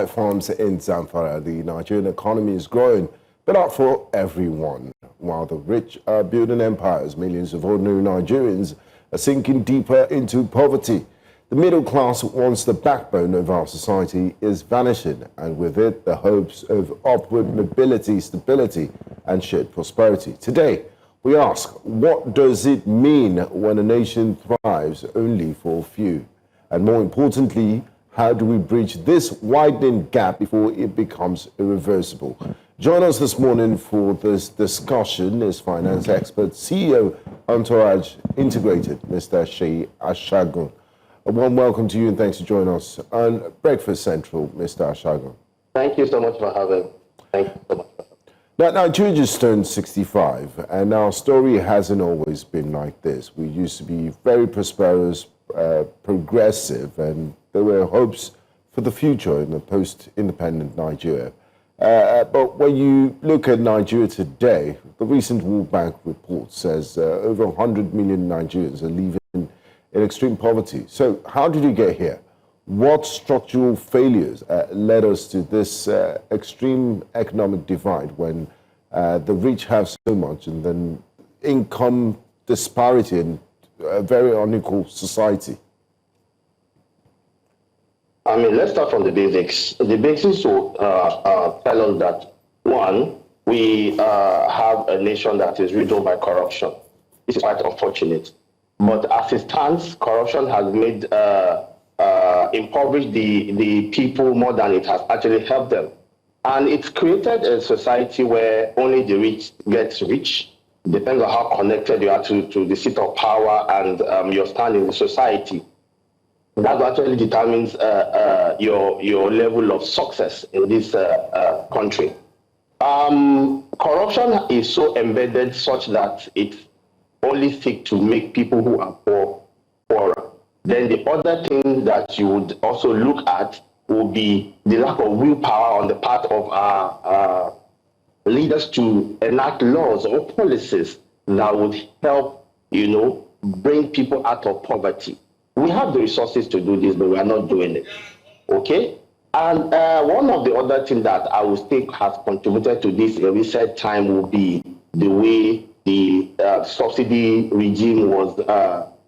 white farms in Zamfara, the Nigerian economy is growing, but not for everyone. While the rich are building empires, millions of ordinary Nigerians are sinking deeper into poverty. The middle class, once the backbone of our society, is vanishing, and with it, the hopes of upward mobility, stability, and shared prosperity. Today, we ask, what does it mean when a nation thrives only for a few? And more importantly, how do we bridge this widening gap before it becomes irreversible? Join us this morning for this discussion is finance expert, CEO, Entourage Integrated, Mr. Seyi Asagun. A warm welcome to you and thanks for joining us on Breakfast Central, Mr. Asagun. Thank you so much for having me. Thank you so much. Now, Nigeria just turned 65, and our story hasn't always been like this. We used to be very prosperous, progressive, and there were hopes for the future in a post-independent Nigeria. But when you look at Nigeria today, the recent World Bank report says over 100 million Nigerians are living in extreme poverty. So how did you get here? What structural failures led us to this extreme economic divide when the rich have so much and then income disparity and a very unequal society? I mean, let's start from the basics. The basics will tell us that, one, we have a nation that is riddled by corruption. It's quite unfortunate. But as it stands, corruption has made impoverished the people more than it has actually helped them. And it's created a society where only the rich gets rich. Depends on how connected you are to the seat of power and your stand in the society. That actually determines your level of success in this country. Corruption is so embedded such that it only seeks to make people who are poor poorer. Then the other thing that you would also look at will be the lack of willpower on the part of our leaders to enact laws or policies that would help, bring people out of poverty. We have the resources to do this, but we are not doing it. Okay? And one of the other things that I would think has contributed to this in recent time will be the way the subsidy regime was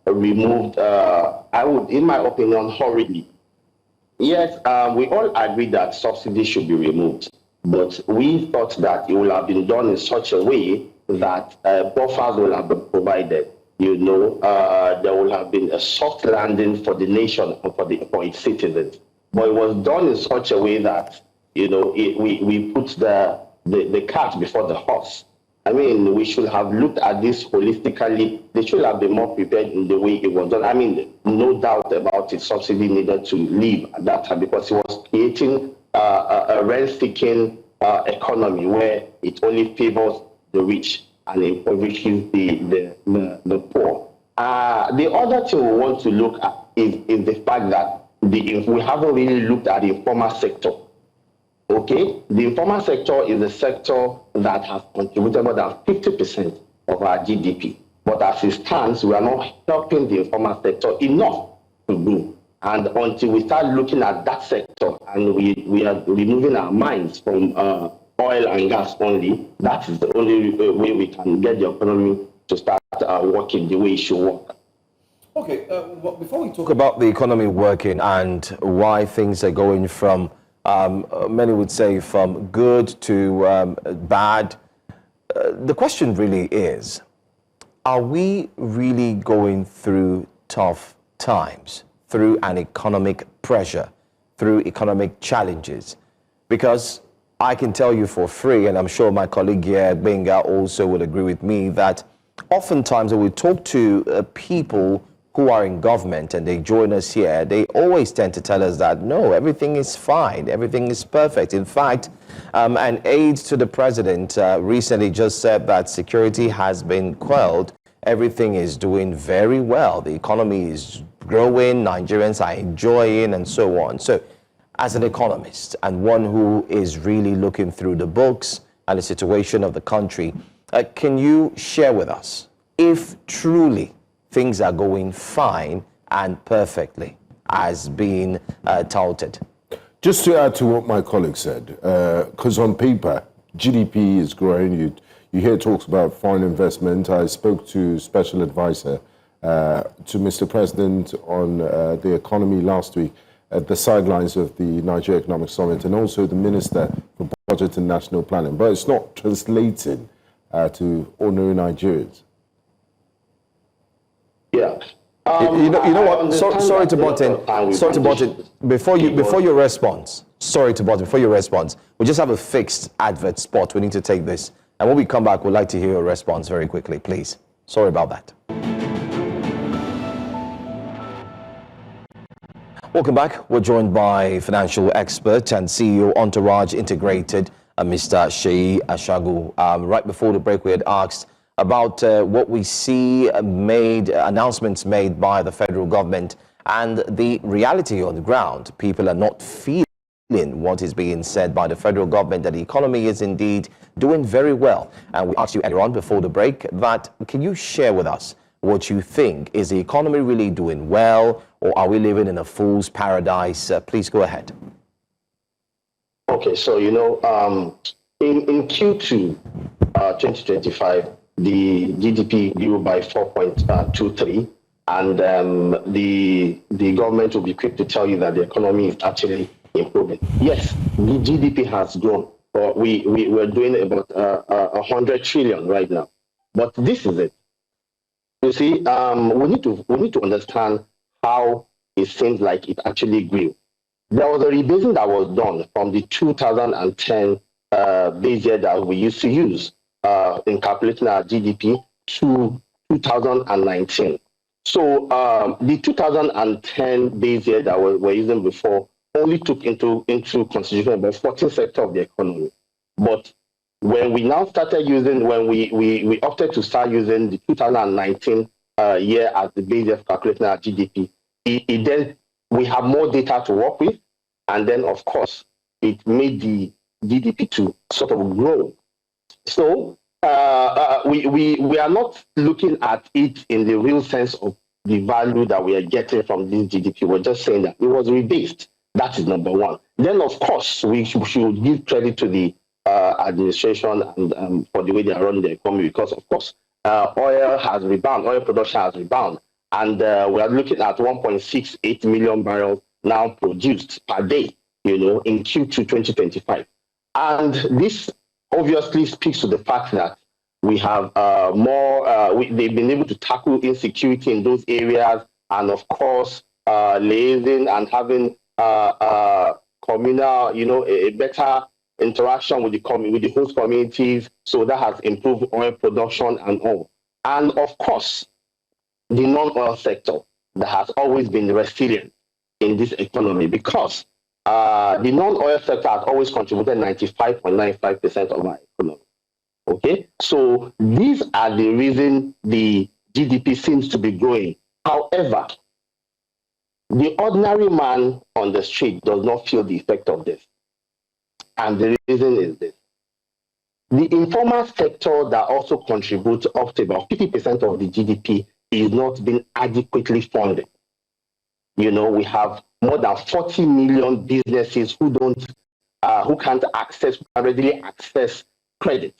removed, I would, in my opinion, hurriedly. Yes, we all agree that subsidy should be removed, but we thought that it would have been done in such a way that buffers will have been provided. There will have been a soft landing for the nation and for its citizens. But it was done in such a way that, we put the cart before the horse. I mean, we should have looked at this holistically. They should have been more prepared in the way it was done. I mean, no doubt about it, subsidy needed to leave at that time because it was creating a rent-seeking economy where it only favors the rich and impoverishes the poor. The other thing we want to look at is the fact that we haven't really looked at the informal sector. Okay, the informal sector is a sector that has contributed more than 50% of our GDP. But as it stands, we are not helping the informal sector enough to do. And until we start looking at that sector and we are removing our minds from oil and gas only, that is the only way we can get the economy to start working the way it should work. Okay, before we talk about the economy working and why things are going from many would say from good to bad. The question really is, are we really going through tough times, through an economic pressure, through economic challenges? Because I can tell you for free, and I'm sure my colleague here, Benga, also will agree with me, that oftentimes when we talk to people who are in government and they join us here, they always tend to tell us that, no, everything is fine, everything is perfect. In fact, an aide to the president recently just said that security has been quelled. Everything is doing very well. The economy is growing, Nigerians are enjoying, and so on. So as an economist and one who is really looking through the books and the situation of the country, can you share with us if truly things are going fine and perfectly as being touted? Just to add to what my colleague said, because on paper, GDP is growing. You hear talks about foreign investment. I spoke to special advisor to Mr. President on the economy last week at the sidelines of the Nigeria Economic Summit, and also the Minister for Budget and National Planning. But it's not translating to ordinary Nigerians. Yeah. You know what? Sorry to butt in. Sorry to butt in. Before your response, we just have a fixed advert spot. We need to take this. And when we come back, we'd like to hear your response very quickly, please. Sorry about that. Welcome back. We're joined by financial expert and CEO Entourage Integrated, Mr. Seyi Asagun. Right before the break, we had asked about what we see announcements made by the federal government and the reality on the ground. People are not feeling what is being said by the federal government, that the economy is indeed doing very well. And we asked you earlier on before the break that, can you share with us what you think? Is the economy really doing well, or are we living in a fool's paradise? Please go ahead. Okay, so, in Q2 2025, the GDP grew by 4.23, and the government will be quick to tell you that the economy is actually improving. Yes, the GDP has grown, but we're doing about 100 trillion right now. But this is it. You see, we need to understand how it seems like it actually grew. There was a rebasing that was done from the 2010 base year that we used to use in calculating our GDP to 2019. So the 2010 base year that we're using before only took into consideration about 14 sectors of the economy. But when we now started using, when we opted to start using the 2019 year as the base year for calculating our GDP, then we have more data to work with, and then of course it made the GDP to sort of grow. So we are not looking at it in the real sense of the value that we are getting from this GDP. We're just saying that it was rebased. That is number one. Then of course we should give credit to the administration and for the way they are running the economy, because of course oil production has rebounded, and we are looking at 1.68 million barrels now produced per day, in Q2 2025. And this obviously speaks to the fact that we have they've been able to tackle insecurity in those areas, and of course liaising and having communal, a better interaction with the host communities. So that has improved oil production and all. And of course, the non-oil sector that has always been resilient in this economy, because the non-oil sector has always contributed 95.95% of our economy. Okay, so these are the reason the GDP seems to be growing. However, the ordinary man on the street does not feel the effect of this. And the reason is this. The informal sector that also contributes up to about 50% of the GDP is not being adequately funded. We have more than 40 million businesses who can't readily access credit.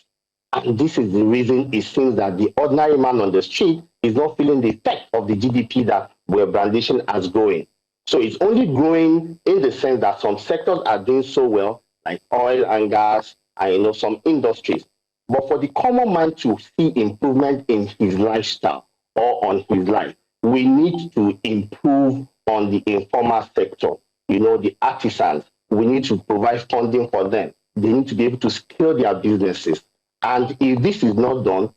And this is the reason it seems that the ordinary man on the street is not feeling the effect of the GDP that we're brandishing as growing. So it's only growing in the sense that some sectors are doing so well, like oil and gas, and some industries. But for the common man to see improvement in his lifestyle or on his life, we need to improve on the informal sector. The artisans, we need to provide funding for them. They need to be able to scale their businesses. And if this is not done,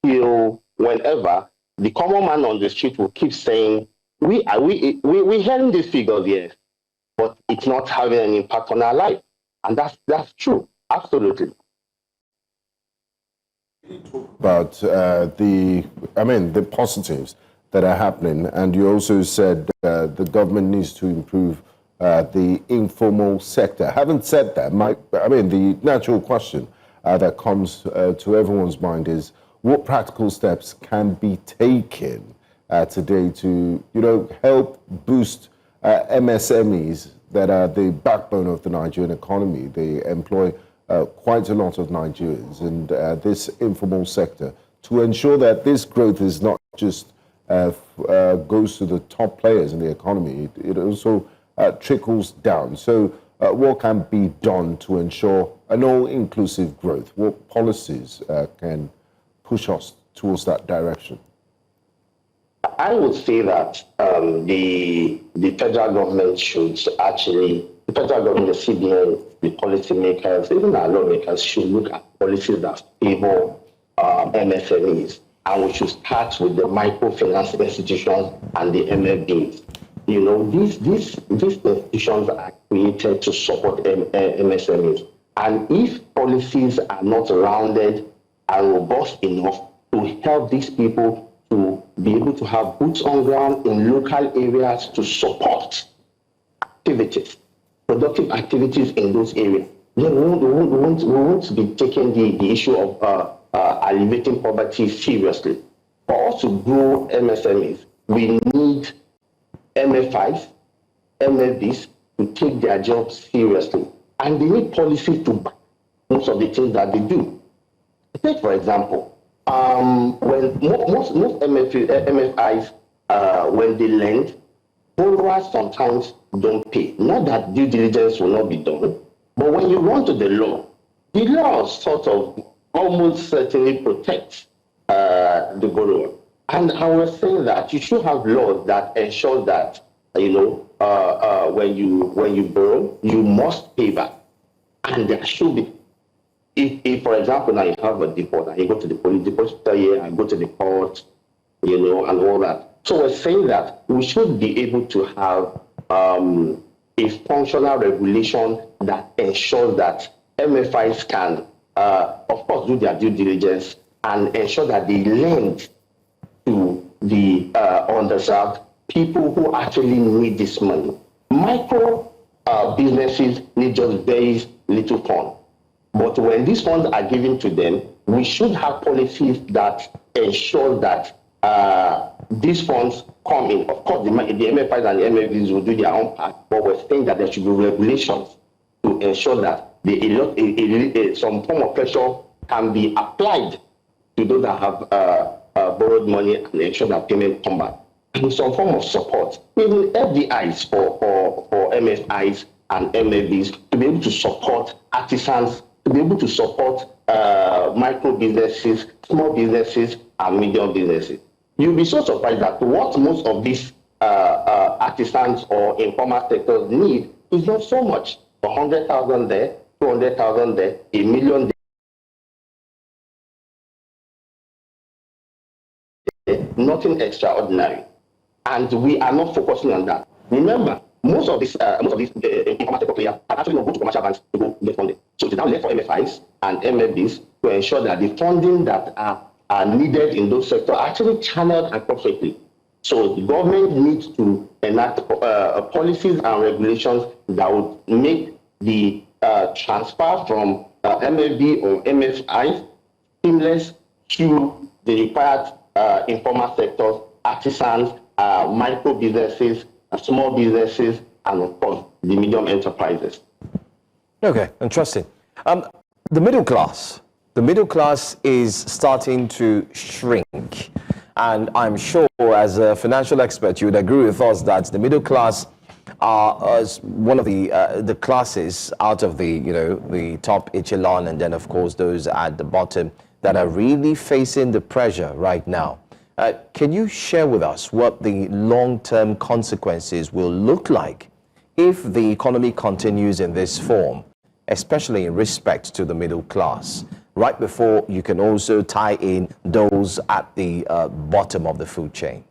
whenever the common man on the street will keep saying, we're hearing these figures, yes, but it's not having an impact on our life. And that's true, absolutely. About the positives that are happening, and you also said the government needs to improve the informal sector. Having said that, the natural question that comes to everyone's mind is, what practical steps can be taken today to help boost MSMEs that are the backbone of the Nigerian economy. They employ quite a lot of Nigerians, and this informal sector, to ensure that this growth is not just goes to the top players in the economy, it also trickles down. So what can be done to ensure an all-inclusive growth? What policies can push us towards that direction? I would say that the federal government should actually, the federal government, the CBN, the policymakers, even our lawmakers should look at policies that favor MSMEs. And we should start with the microfinance institutions and the MFBs. You know, these institutions are created to support MSMEs. And if policies are not rounded and robust enough to help these people to be able to have boots on ground in local areas to support activities, productive activities in those areas, then we won't be taking the issue of alleviating poverty seriously. For us to grow MSMEs, we need MFIs, MFBs to take their jobs seriously. And they need policies to back most of the things that they do. Take, for example, when most MFIs, when they lend, borrowers sometimes don't pay. Not that due diligence will not be done, but when you run to the law sort of almost certainly protects the borrower. And I was saying that you should have laws that ensure that, you know, when you borrow, you must pay back. And there should be, if for example, now you have a default and you go to the police depositor here and go to the court, you know, and all that. So we're saying that we should be able to have a functional regulation that ensures that MFIs can, of course, do their due diligence and ensure that they lend to the underserved people who actually need this money. Micro businesses need just very little fund. But when these funds are given to them, we should have policies that ensure that these funds come in. Of course, the MFIs and the MFBs will do their own part, but we're saying that there should be regulations to ensure that some form of pressure can be applied to those that have borrowed money and ensure that payment come back. And some form of support, even FDIs for MFIs and MFBs to be able to support artisans, to be able to support micro businesses, small businesses, and medium businesses. You'll be so surprised that what most of these artisans or informal sectors need is not so much. 100,000 there, 200,000 there, $1 million there, nothing extraordinary. And we are not focusing on that. Remember, most of these informal sector players are actually not go to commercial banks to go get funding. So it's now left for MFIs and MFBs to ensure that the funding that are needed in those sectors are actually channeled appropriately. So the government needs to enact policies and regulations that would make the transfer from MFB or MFI seamless to the required informal sectors, artisans, micro businesses, small businesses, and of course, the medium enterprises. Okay, interesting. The middle class is starting to shrink. And I'm sure as a financial expert, you would agree with us that the middle class are one of the classes out of the top echelon, and then of course those at the bottom that are really facing the pressure right now. Can you share with us what the long-term consequences will look like if the economy continues in this form, especially in respect to the middle class, right before you can also tie in those at the bottom of the food chain?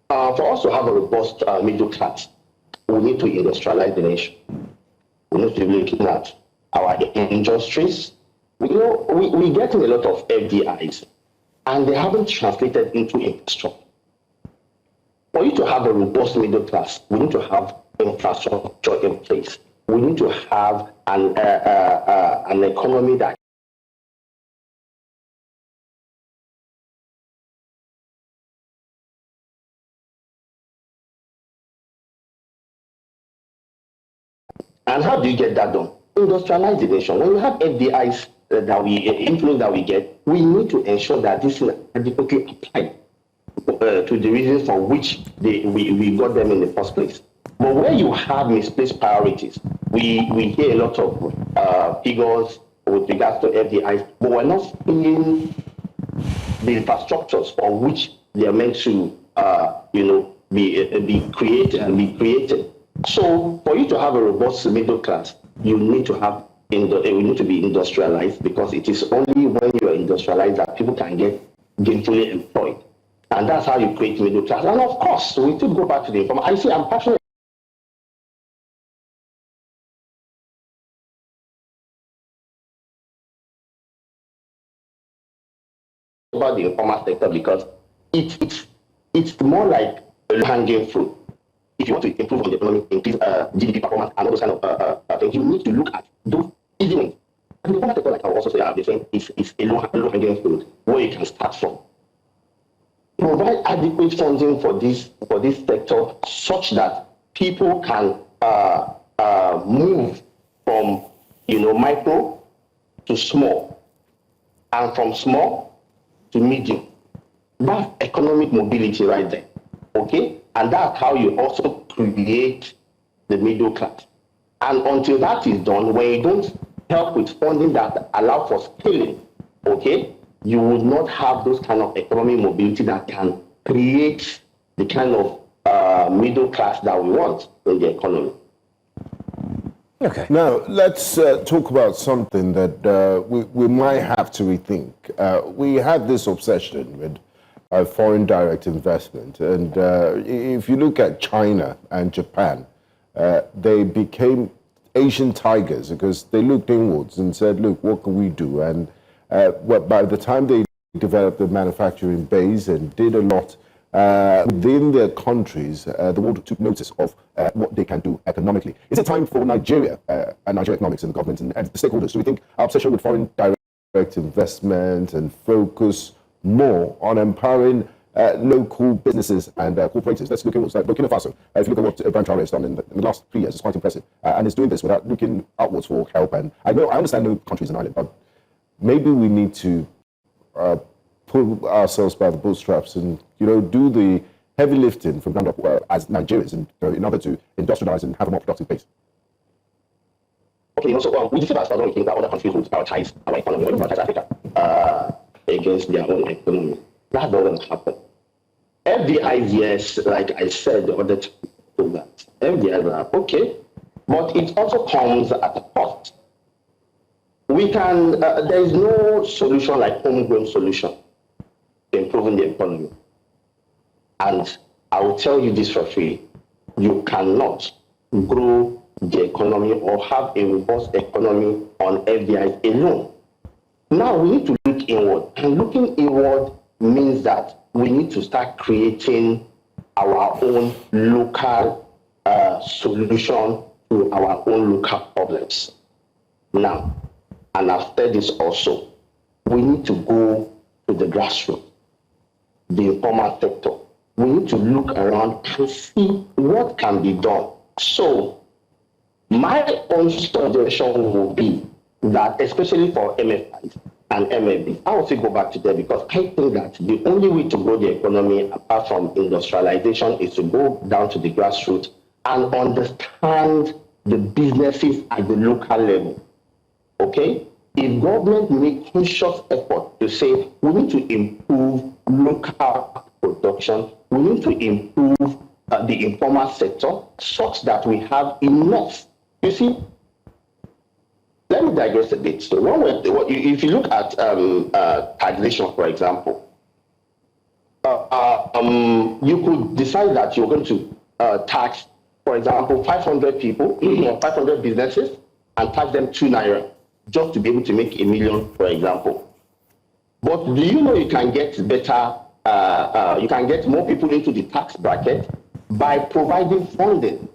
For us to have a robust middle class, we need to industrialize the nation. We need to be looking at our industries. We're getting a lot of FDIs, and they haven't translated into infrastructure. For you to have a robust middle class, we need to have infrastructure in place. We need to have an economy that And how do you get that done? Industrialize the nation. When you have FDIs influence that we get, we need to ensure that this is adequately applied to the reasons for which we got them in the first place. But where you have misplaced priorities, we hear a lot of figures with regards to FDIs, but we're not seeing the infrastructures for which they are meant to, be created. So for you to have a robust middle class, you need to have we need to be industrialized, because it is only when you are industrialized that people can get gainfully employed. And that's how you create middle class. And of course, we still go back to the informal. I'm passionate about the informal sector because it's more like a hanging fruit. If you want to improve on the economy, increase GDP performance and all those kind of things, you need to look at those easy wins. And the informal sector, like I will also say, I've been saying, is a low hanging fruit where you can start from. Provide adequate funding for this sector such that people can move from micro to small, and from small to medium. That's economic mobility right there. Okay? And that's how you also create the middle class. And until that is done, when you don't help with funding that allow for scaling, okay, you would not have those kind of economic mobility that can create the kind of middle class that we want in the economy. Okay. Now, let's talk about something that we might have to rethink. We have this obsession with foreign direct investment. And if you look at China and Japan, they became Asian tigers because they looked inwards and said, look, what can we do? And by the time they developed the manufacturing base and did a lot within their countries, the world took notice of what they can do economically. Is it time for Nigeria and Nigeria economics and the government and the stakeholders to rethink our obsession with foreign direct investment and focus more on empowering local businesses and cooperatives? Let's look at what's like Burkina Faso. If you look at what Ibrahim Traore has done in the last 3 years, it's quite impressive. And he's doing this without looking outwards for help. And I understand no country is an island, but maybe we need to pull ourselves by the bootstraps and do the heavy lifting from ground up as Nigerians in order to industrialize and have a more productive base. Okay, so we discussed about how that other countries would prioritize our economy, or prioritize Africa against their own economy. That doesn't happen. FDIs, yes, like I said the other time, that FDIs are okay, but it also comes at a cost. We can, there is no solution like homegrown solution to improving the economy. And I will tell you this for free, you cannot grow the economy or have a robust economy on FDIs alone. Now we need to look inward, and looking inward means that we need to start creating our own local solution to our own local problems. Now, and I've said this also, we need to go to the grassroots, the informal sector. We need to look around and see what can be done. So, my own suggestion will be that, especially for MFIs and MFBs, I will still go back to them because I think that the only way to grow the economy apart from industrialization is to go down to the grassroots and understand the businesses at the local level. Okay? If government make conscious effort to say we need to improve local production, we need to improve the informal sector such that we have enough. You see, let me digress a bit. So if you look at taxation, for example, you could decide that you're going to tax, for example, 500 people or 500 businesses and tax them 2 naira just to be able to make 1 million, for example. But do you know you can get better, you can get more people into the tax bracket by providing funding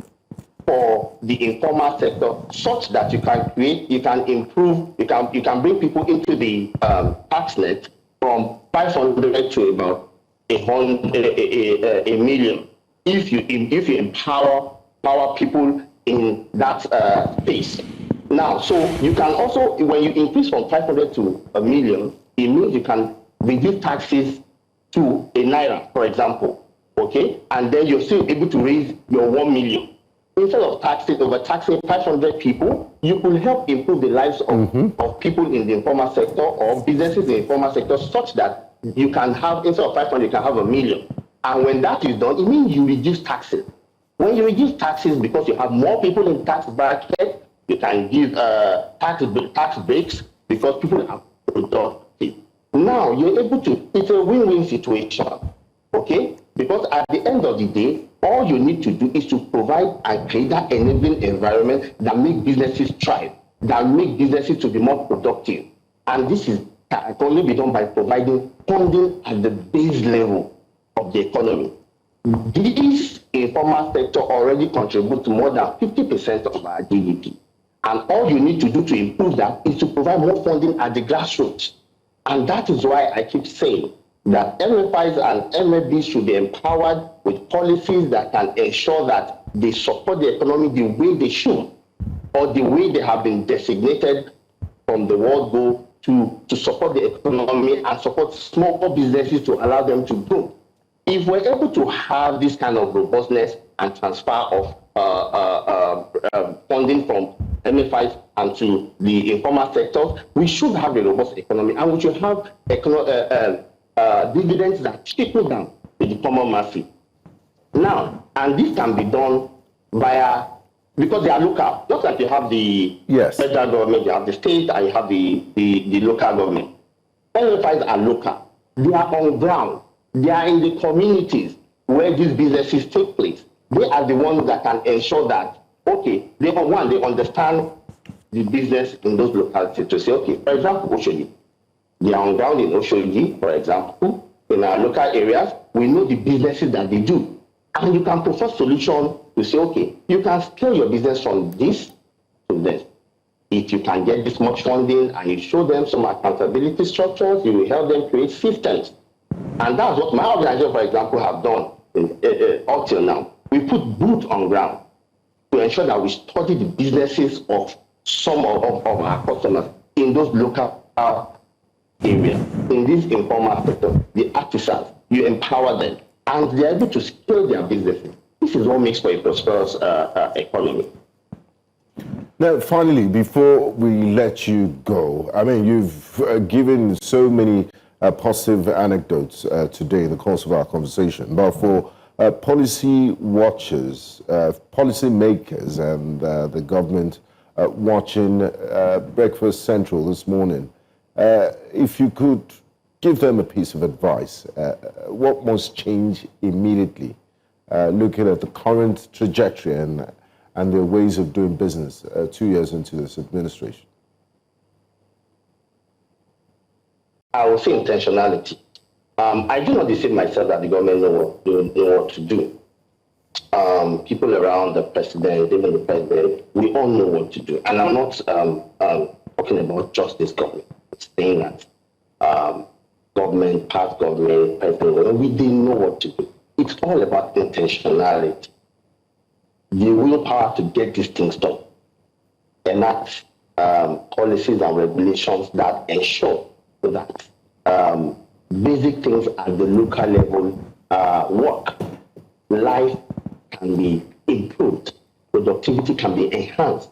for the informal sector such that you can create, you can improve, you can bring people into the tax net from 500 to about 1 million. If you empower people in that space. Now, so you can also, when you increase from 500 to a million, it means you can reduce taxes to a naira, for example, okay? And then you're still able to raise your 1 million. Instead of overtaxing 500 people, you could help improve the lives of people in the informal sector or businesses in the informal sector such that you can have, instead of 500, you can have 1 million. And when that is done, it means you reduce taxes. When you reduce taxes because you have more people in tax bracket, you can give tax breaks because people are productive. Now you're able to, it's a win-win situation, okay? Because at the end of the day, all you need to do is to provide and create that enabling environment that make businesses thrive, that make businesses to be more productive. And this can only be done by providing funding at the base level of the economy. This informal sector already contributes more than 50% of our GDP. And all you need to do to improve that is to provide more funding at the grassroots. And that is why I keep saying that MFIs and MFBs should be empowered with policies that can ensure that they support the economy the way they should, or the way they have been designated from the World Goal to support the economy and support small businesses to allow them to grow. If we're able to have this kind of robustness and transfer of funding from MFIs and to the informal sector, we should have a robust economy, and we should have dividends that trickle down to the common masses. Now, and this can be done via, because they are local, just like you have the federal government, you have the state, and you have the local government. MFIs are local. They are on ground. They are in the communities where these businesses take place. They are the ones that can ensure that, okay, they understand the business in those localities to say, okay, for example, Oshodi. They are on ground in Oshodi, for example. In our local areas, we know the businesses that they do. And you can propose solution to say, okay, you can scale your business from this to this. If you can get this much funding and you show them some accountability structures, you will help them create systems. And that's what my organization, for example, have done up till now. We put boots on ground to ensure that we study the businesses of some of our customers in those local areas. In this informal sector, the artisans, you empower them, and they're able to scale their businesses. This is what makes for a prosperous economy. Now, finally, before we let you go, I mean, you've given so many positive anecdotes today in the course of our conversation, but for policy watchers, policy makers, and the government watching Breakfast Central this morning, if you could give them a piece of advice, what must change immediately, looking at the current trajectory and their ways of doing business 2 years into this administration? I will say intentionality. I do not deceive myself that the government know what to do. People around the president, even the president, we all know what to do. And I'm not talking about just this government. It's saying that government, past government, president, we didn't know what to do. It's all about intentionality. The willpower to get these things done. Enact policies and regulations that ensure that basic things at the local level work. Life can be improved. Productivity can be enhanced.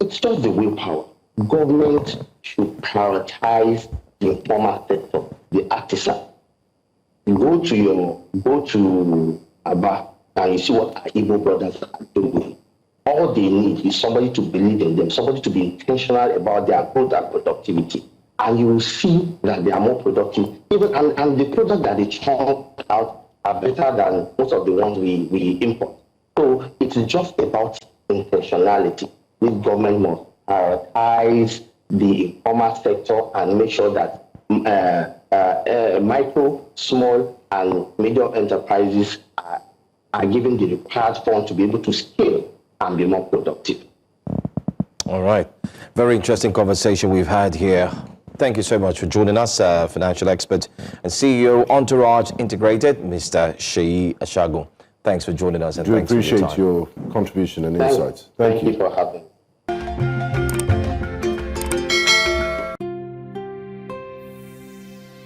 It's just the willpower. Government should prioritize the informal sector, the artisan. You go to Aba and you see what our Igbo brothers are doing. All they need is somebody to believe in them, somebody to be intentional about their growth and productivity. And you will see that they are more productive. And the products that they churn out are better than most of the ones we import. So it's just about intentionality. This government must prioritize the informal sector and make sure that micro, small, and medium enterprises are given the required funds to be able to scale and be more productive. All right. Very interesting conversation we've had here. Thank you so much for joining us, financial expert and CEO, Entourage Integrated, Mr. Seyi Asagun. Thanks for joining us, and Do thanks for your appreciate time. your contribution and insights. Thank you. For having me.